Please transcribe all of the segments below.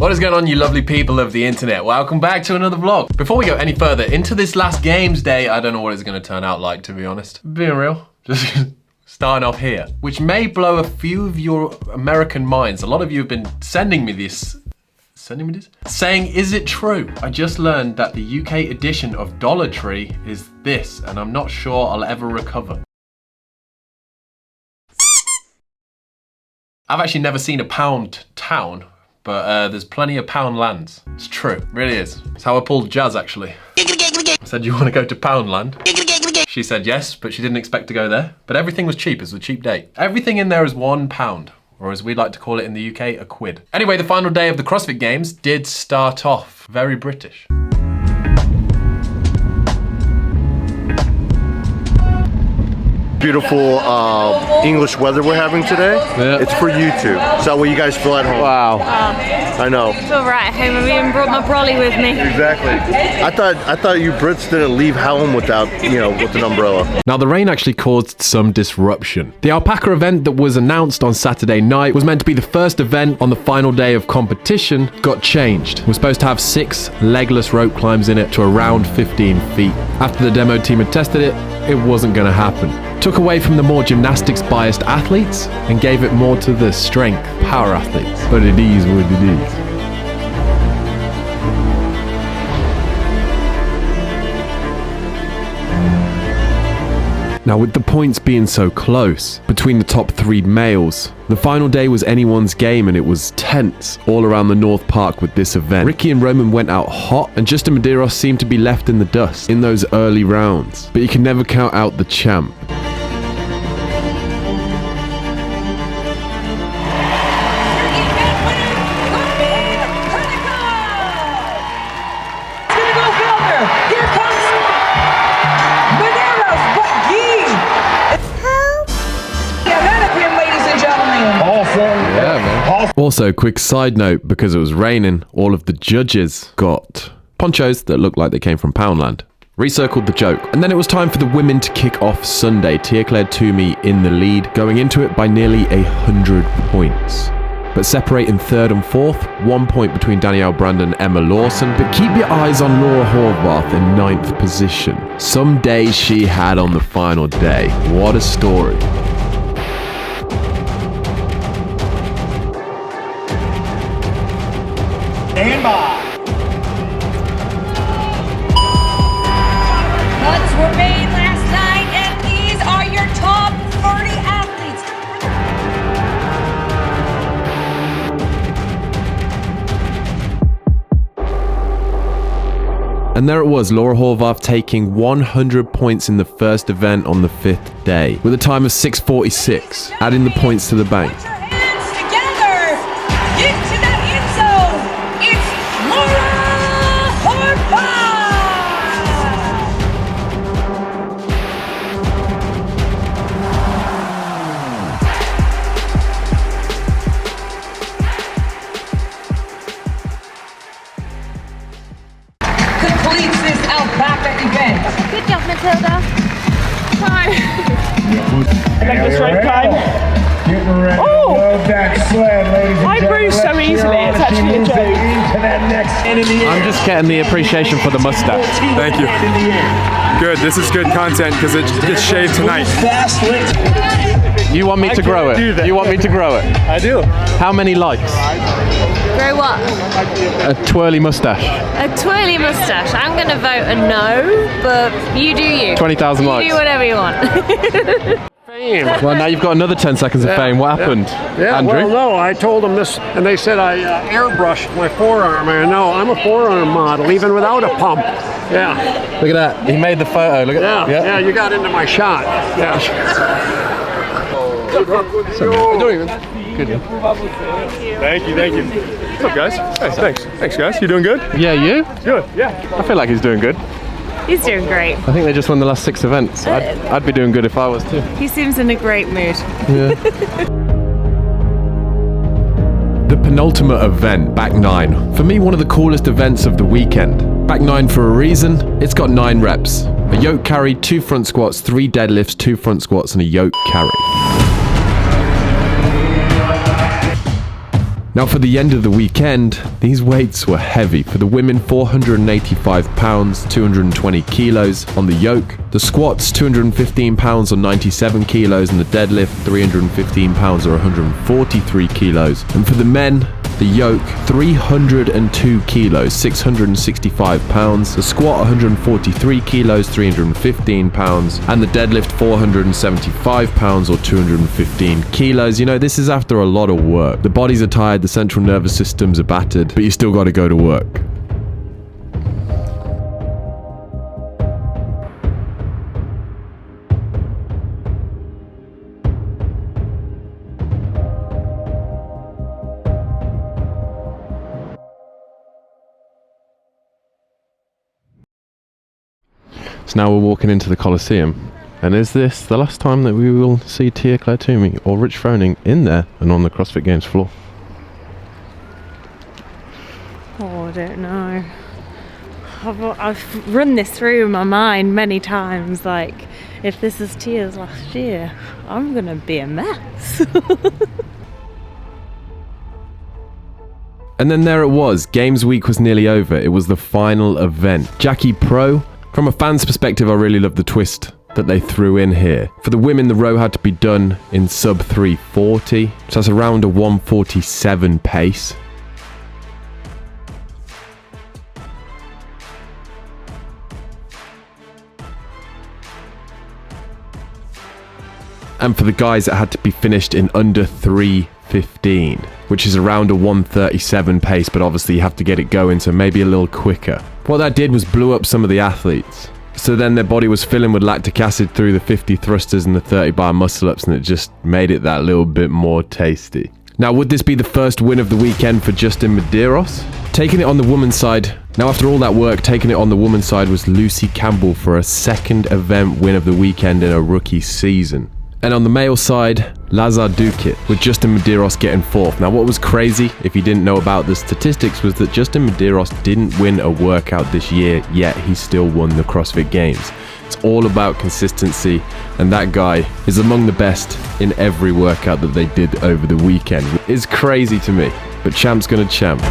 What is going on, you lovely people of the internet? Welcome back to another vlog. Before we go any further into this last games day, I don't know what it's going to turn out like, to be honest. Being real, just starting off here, which may blow a few of your American minds. A lot of you have been sending me this, saying, is it true? I just learned that the UK edition of Dollar Tree is this, and I'm not sure I'll ever recover. I've actually never seen a pound town, but there's plenty of pound lands. It's true, really is. It's how I pulled Jazz, actually. I said, you want to go to Poundland? She said yes, but she didn't expect to go there. But everything was cheap, it was a cheap date. Everything in there is £1, or as we like to call it in the UK, a quid. Anyway, the final day of the CrossFit Games did start off very British. Beautiful English weather we're having today. Yeah. It's for YouTube. So that way you guys feel at home. Wow. I know. It's all right at home. I even brought my brolly with me. Exactly. I thought you Brits didn't leave home without, with an umbrella. Now, the rain actually caused some disruption. The Alpaca event that was announced on Saturday night was meant to be the first event on the final day of competition, got changed. We're supposed to have 6 legless rope climbs in it to around 15 feet. After the demo team had tested it, it wasn't going to happen. Took away from the more gymnastics-biased athletes and gave it more to the strength power athletes. But it is what it is. Now, with the points being so close between the top 3 males, the final day was anyone's game, and it was tense all around the North Park with this event. Ricky and Roman went out hot, and Justin Medeiros seemed to be left in the dust in those early rounds. But you can never count out the champ. Also, quick side note, because it was raining, all of the judges got ponchos that looked like they came from Poundland. Recircled the joke. And then it was time for the women to kick off Sunday. Tia-Claire Toomey in the lead, going into it by nearly 100 points. But separating 3rd and 4th, 1 point between Danielle Brandon and Emma Lawson. But keep your eyes on Laura Horvath in 9th position. Some days she had on the final day. What a story. Stand by. Cuts were made last night, and these are your top 30 athletes. And there it was, Laura Horvath taking 100 points in the first event on the 5th day, with a time of 6:46, adding the points to the bank. Put your hands together. Into that end zone. It's Laura Horvath. Completes this Alpaca event. Good job, Matilda. Hi. Like the straight climb. Oh! I bruise so easily, it's actually a joke. I'm just getting the appreciation for the mustache. Thank you. Good, this is good content because it gets shaved tonight. You want me to grow it? You want me to grow it? I do. How many likes? Grow what? A twirly mustache. A twirly mustache. I'm going to vote a no, but you do you. 20,000 likes. You do whatever you want. Well, now you've got another 10 seconds of fame. What happened? Yeah, Andrew? well, no, I told them this, and they said I airbrushed my forearm. And no, I'm a forearm model, even without a pump. Yeah. Look at that. He made the photo. Look at Yeah, that. yeah, you got into my shot. Yeah. Good. Thank you. What's up, guys? Hey, thanks, guys. You doing good? Yeah, you? Good, yeah. I feel like he's doing good. He's doing great. I think they just won the last 6 events. I'd be doing good if I was too. He seems in a great mood. Yeah. The penultimate event, back 9. For me, one of the coolest events of the weekend. Back 9 for a reason. It's got 9 reps. A yoke carry, 2 front squats, 3 deadlifts, 2 front squats, and a yoke carry. Now for the end of the weekend, these weights were heavy. For the women, 485 pounds, 220 kilos on the yoke. The squats, 215 pounds or 97 kilos, and the deadlift, 315 pounds or 143 kilos. And for the men, the yoke, 302 kilos, 665 pounds. The squat, 143 kilos, 315 pounds. And the deadlift, 475 pounds or 215 kilos. You know, this is after a lot of work. The bodies are tired, the central nervous systems are battered, but you still got to go to work. So now we're walking into the Coliseum, and is this the last time that we will see Tia-Clair Toomey or Rich Froning in there and on the CrossFit Games floor? Oh, I don't know. I've run this through my mind many times, like, if this is Tia's last year, I'm gonna be a mess. And then there it was. Games week was nearly over. It was the final event. Jackie Pro. From a fan's perspective, I really love the twist that they threw in here. For the women, the row had to be done in sub 340. So that's around a 147 pace. And for the guys, it had to be finished in under 315, which is around a 137 pace, but obviously you have to get it going, so maybe a little quicker. What that did was blew up some of the athletes. So then their body was filling with lactic acid through the 50 thrusters and the 30 bar muscle ups, and it just made it that little bit more tasty. Now, would this be the first win of the weekend for Justin Medeiros? Taking it on the woman's side. Now, after all that work, taking it on the woman's side was Lucy Campbell for a second event win of the weekend in a rookie season. And on the male side, Lazar Duquet, with Justin Medeiros getting fourth. Now, what was crazy, if you didn't know about the statistics, was that Justin Medeiros didn't win a workout this year, yet he still won the CrossFit Games. It's all about consistency, and that guy is among the best in every workout that they did over the weekend. It's crazy to me, but champ's gonna champ.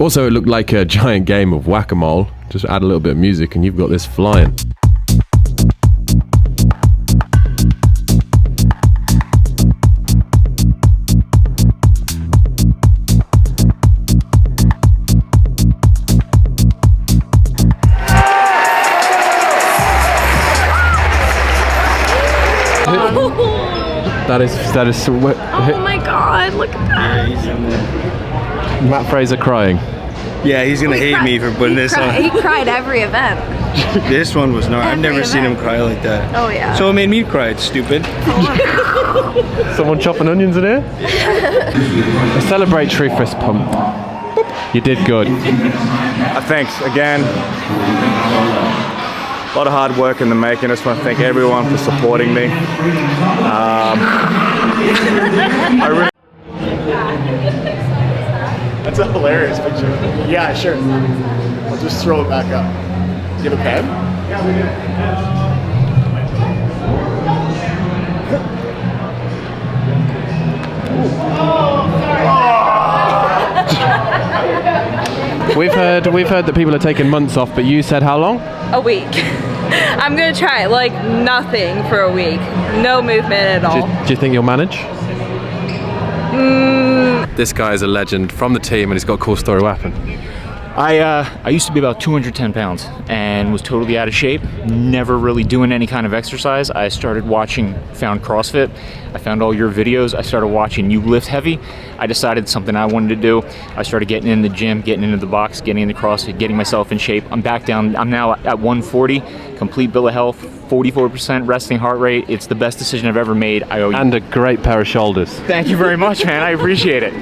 Also, it looked like a giant game of whack-a-mole. Just add a little bit of music and you've got this flying. That is. Oh my god, look at that. Matt Fraser crying. Yeah, he's gonna hate me for putting this on. He cried every event. This one was not. I've never Every seen him event. cry like that. Oh yeah. So it made me cry. It's stupid. Someone chopping onions in here? A celebratory fist pump. You did good. Thanks again. A lot of hard work in the making. I just want to thank everyone for supporting me. That's a hilarious picture. Yeah, sure. I'll just throw it back up. Do you have a pen? Yeah, we do. We've heard that people are taking months off, but you said how long? A week. I'm gonna try like nothing for a week. No movement at all. Do you think you'll manage? This guy is a legend from the team, and he's got a cool story. What happened? I used to be about 210 pounds and was totally out of shape, never really doing any kind of exercise. I found CrossFit. I found all your videos. I started watching you lift heavy. I decided something I wanted to do. I started getting in the gym, getting into the box, getting into CrossFit, getting myself in shape. I'm back down. I'm now at 140, complete bill of health, 44% resting heart rate. It's the best decision I've ever made. I owe you. And a great pair of shoulders. Thank you very much, man. I appreciate it.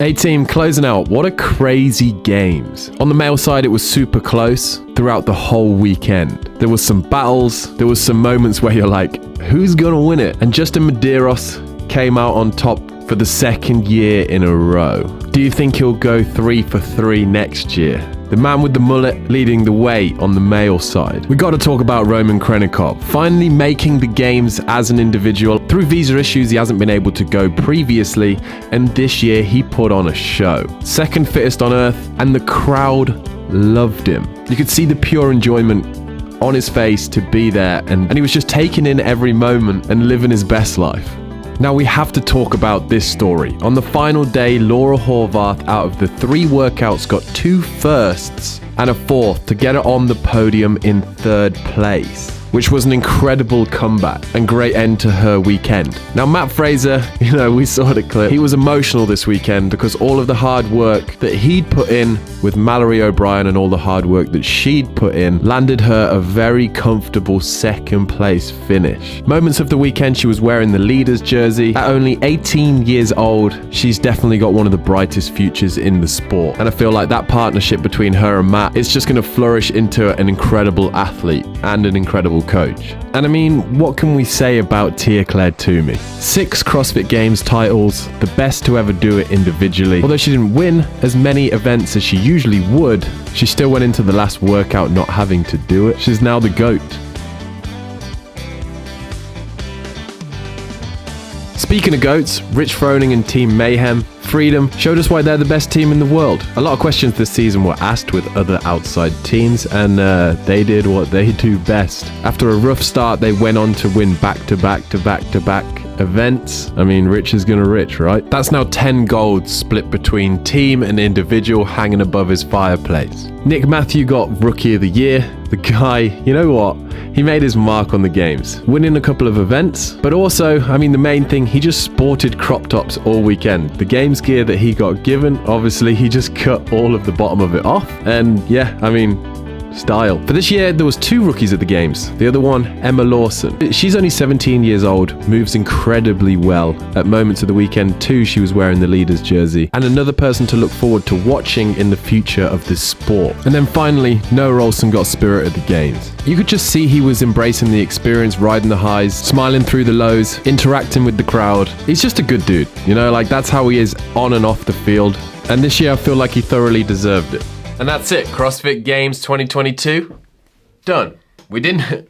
A-Team closing out. What a crazy games. On the male side, it was super close throughout the whole weekend. There was some battles. There was some moments where you're like, who's gonna win it? And Justin Medeiros came out on top for the second year in a row. Do you think he'll go 3 for 3 next year? The man with the mullet leading the way on the male side. We got to talk about Roman Krenikov, finally making the games as an individual. Through visa issues, he hasn't been able to go previously, and this year he put on a show. Second fittest on earth, and the crowd loved him. You could see the pure enjoyment on his face to be there, and he was just taking in every moment and living his best life. Now we have to talk about this story. On the final day, Laura Horvath, out of the 3 workouts, got 2 firsts and a 4th to get it on the podium in 3rd place, which was an incredible comeback and great end to her weekend. Now Matt Fraser, we saw the clip. He was emotional this weekend because all of the hard work that he'd put in with Mallory O'Brien and all the hard work that she'd put in landed her a very comfortable 2nd place finish. Moments of the weekend, she was wearing the leader's jersey. At only 18 years old, she's definitely got one of the brightest futures in the sport. And I feel like that partnership between her and Matt is just going to flourish into an incredible athlete and an incredible coach. And I mean, what can we say about Tia-Clair Toomey? 6 CrossFit Games titles, the best to ever do it individually. Although she didn't win as many events as she usually would, she still went into the last workout not having to do it. She's now the GOAT. Speaking of GOATs, Rich Froning and Team Mayhem Freedom showed us why they're the best team in the world. A lot of questions this season were asked with other outside teams, and they did what they do best. After a rough start, they went on to win back-to-back events. I mean, Rich is gonna Rich, right? That's now 10 golds split between team and individual hanging above his fireplace. Nick Matthew got Rookie of the Year. The guy, you know what? He made his mark on the games, winning a couple of events, but also, I mean, the main thing, he just sported crop tops all weekend. The games gear that he got given, obviously, he just cut all of the bottom of it off, and yeah, I mean, style. For this year, there was 2 rookies at the games. The other one, Emma Lawson. She's only 17 years old, moves incredibly well. At moments of the weekend too, she was wearing the leader's jersey. And another person to look forward to watching in the future of this sport. And then finally, Noah Olson got spirit at the games. You could just see he was embracing the experience, riding the highs, smiling through the lows, interacting with the crowd. He's just a good dude, like that's how he is on and off the field. And this year I feel like he thoroughly deserved it. And that's it, CrossFit Games 2022, done. We didn't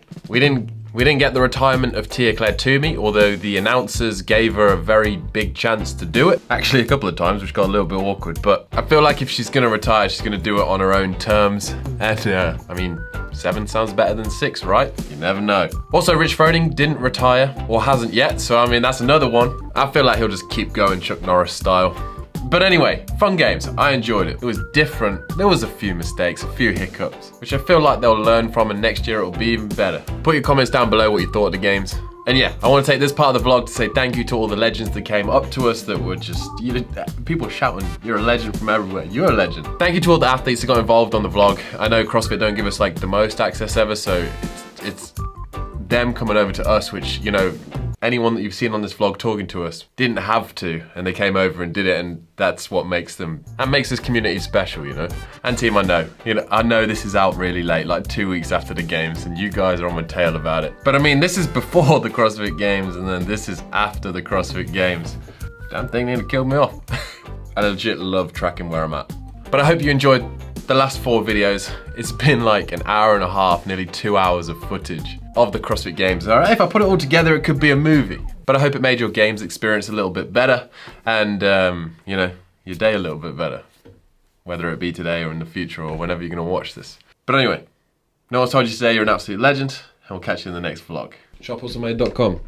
get the retirement of Tia-Clair Toomey, although the announcers gave her a very big chance to do it. Actually, a couple of times, which got a little bit awkward, but I feel like if she's gonna retire, she's gonna do it on her own terms. And I mean, 7 sounds better than 6, right? You never know. Also, Rich Froning didn't retire, or hasn't yet, so I mean, that's another one. I feel like he'll just keep going Chuck Norris style. But anyway, fun games. I enjoyed it. It was different. There was a few mistakes, a few hiccups, which I feel like they'll learn from, and next year it'll be even better. Put your comments down below what you thought of the games. And yeah, I want to take this part of the vlog to say thank you to all the legends that came up to us that were just, people shouting, you're a legend from everywhere. You're a legend. Thank you to all the athletes that got involved on the vlog. I know CrossFit don't give us like the most access ever, so it's them coming over to us, which, anyone that you've seen on this vlog talking to us didn't have to, and they came over and did it, and that's what makes this community special, And team, I know this is out really late, like 2 weeks after the games, and you guys are on my tail about it. But I mean, this is before the CrossFit Games, and then this is after the CrossFit Games. Damn thing nearly killed me off. I legit love tracking where I'm at. But I hope you enjoyed the last 4 videos. It's been like an hour and a half, nearly 2 hours of footage of the CrossFit Games. All right, if I put it all together, it could be a movie. But I hope it made your games experience a little bit better, and your day a little bit better, whether it be today or in the future or whenever you're gonna watch this. But anyway, no one's told you today, you're an absolute legend, and we'll catch you in the next vlog. Shopawesomemade.com.